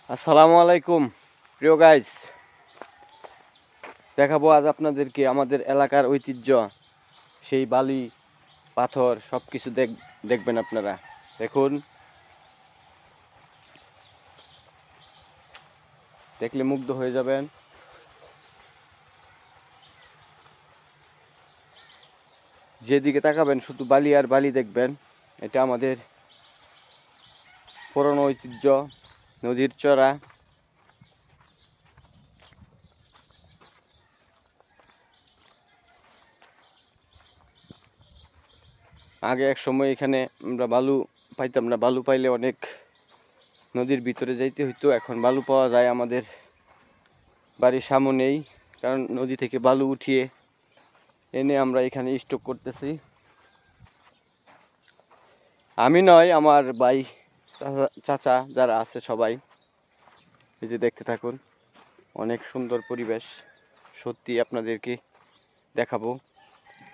আসসালামু আলাইকুম প্রিয় গাইস, দেখাবো আজ আপনাদেরকে আমাদের এলাকার ঐতিহ্য, সেই বালি পাথর সব কিছু দেখবেন আপনারা। দেখুন, দেখলে মুগ্ধ হয়ে যাবেন। যেদিকে তাকাবেন শুধু বালি আর বালি দেখবেন। এটা আমাদের পুরনো ঐতিহ্য, নদীর চড়া। আগে এক সময় এখানে আমরা বালু পাইতাম না, বালু পাইলে অনেক নদীর ভিতরে যাইতে হইতো। এখন বালু পাওয়া যায় আমাদের বাড়ির সামনেই, কারণ নদী থেকে বালু উঠিয়ে এনে আমরা এখানে স্টক করতেছি। আমি নয়, আমার ভাই চাচা যারা আছে সবাই। এই যে দেখতে থাকুন, অনেক সুন্দর পরিবেশ। সত্যি আপনাদেরকে দেখাবো,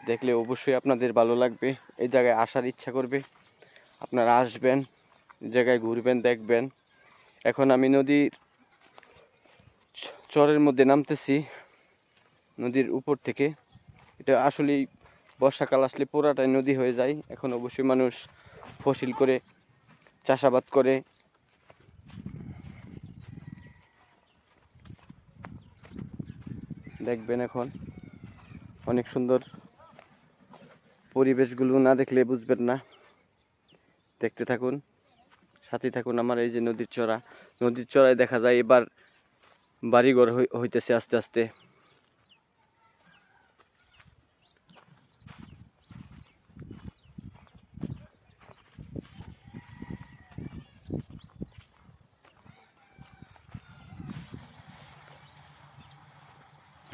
দেখলে অবশ্যই আপনাদের ভালো লাগবে, এই জায়গায় আসার ইচ্ছা করবে। আপনারা আসবেন, এই জায়গায় ঘুরবেন, দেখবেন। এখন আমি নদীর চরের মধ্যে নামতেছি, নদীর উপর থেকে। এটা আসলেই বর্ষাকাল আসলে পুরাটাই নদী হয়ে যায়। এখন অবশ্যই মানুষ ফসিল করে চাষাবাদ করে। দেখবেন এখন অনেক সুন্দর পরিবেশগুলো, না দেখলে বুঝবেন না। দেখতে থাকুন, সাথে থাকুন আমার। এই যে নদীর চড়া, নদীর চড়ায় দেখা যায় এবার বাড়িঘর হইতেছে আস্তে আস্তে।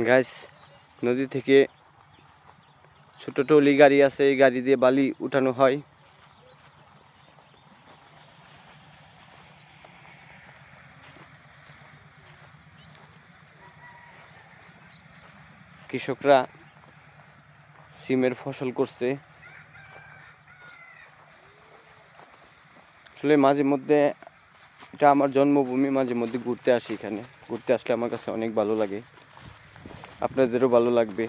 গাইস, নদী থেকে ছোট টলি গাড়ি আছে, এই গাড়ি দিয়ে বালি উঠানো হয়। কৃষকরা সিমের ফসল করছে। আসলে মাঝে মধ্যে, এটা আমার জন্মভূমি, মাঝে মধ্যে ঘুরতে আসি এখানে। ঘুরতে আসলে আমার কাছে অনেক ভালো লাগে, আপনাদেরও ভালো লাগবে।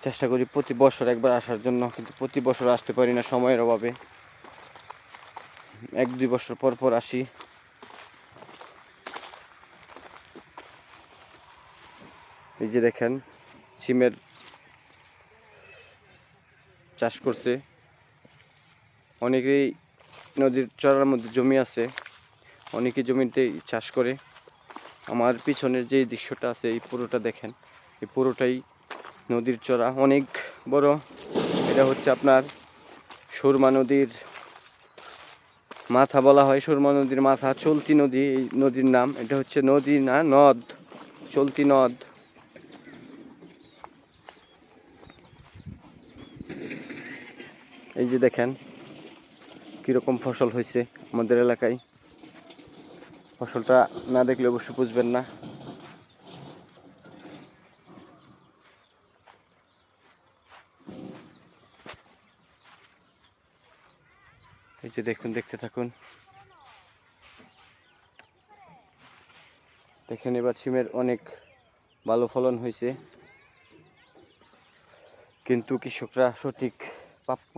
চেষ্টা করি প্রতি বছর একবার আসার জন্য, কিন্তু প্রতি বছর আসতে পারি না সময়ের অভাবে। 1-2 বছর পর পর আসি। এই যে দেখেন, সিমের চাষ করছে অনেকেই। নদীর চড়ার মধ্যে জমি আছে, অনেকে জমিতে চাষ করে। আমার পিছনের যে দৃশ্যটা আছে, এই পুরোটা দেখেন, এই পুরোটাই নদীর চড়া, অনেক বড়। এটা হচ্ছে আপনার সুরমা নদীর মাথা বলা হয়, সুরমা নদীর মাথা। চলতি নদী এই নদীর নাম। এটা হচ্ছে নদী না, নদ, চলতি নদ। এই যে দেখেন কিরকম ফসল হয়েছে আমাদের এলাকায়। ফসলটা না দেখলে অবশ্যই বুঝবেন না। এই যে দেখুন, দেখতে থাকুন। দেখেন এবার সিমের অনেক ভালো ফলন হয়েছে, কিন্তু কৃষকরা সঠিক প্রাপ্য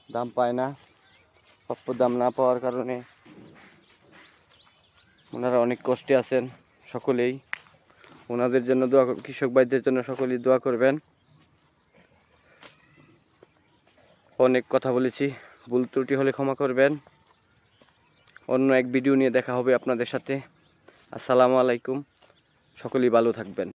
দাম পায় না। প্রাপ্য দাম না পাওয়ার কারণে ওনারা অনেক কষ্টে আছেন সকলেই। ওনাদের জন্য দোয়া, কৃষক ভাইদের জন্য সকলেই দোয়া করবেন। অনেক কথা বলেছি, ভুল ত্রুটি হলে ক্ষমা করবেন। অন্য এক ভিডিও নিয়ে দেখা হবে আপনাদের সাথে। আসসালামু আলাইকুম, সকলেই ভালো থাকবেন।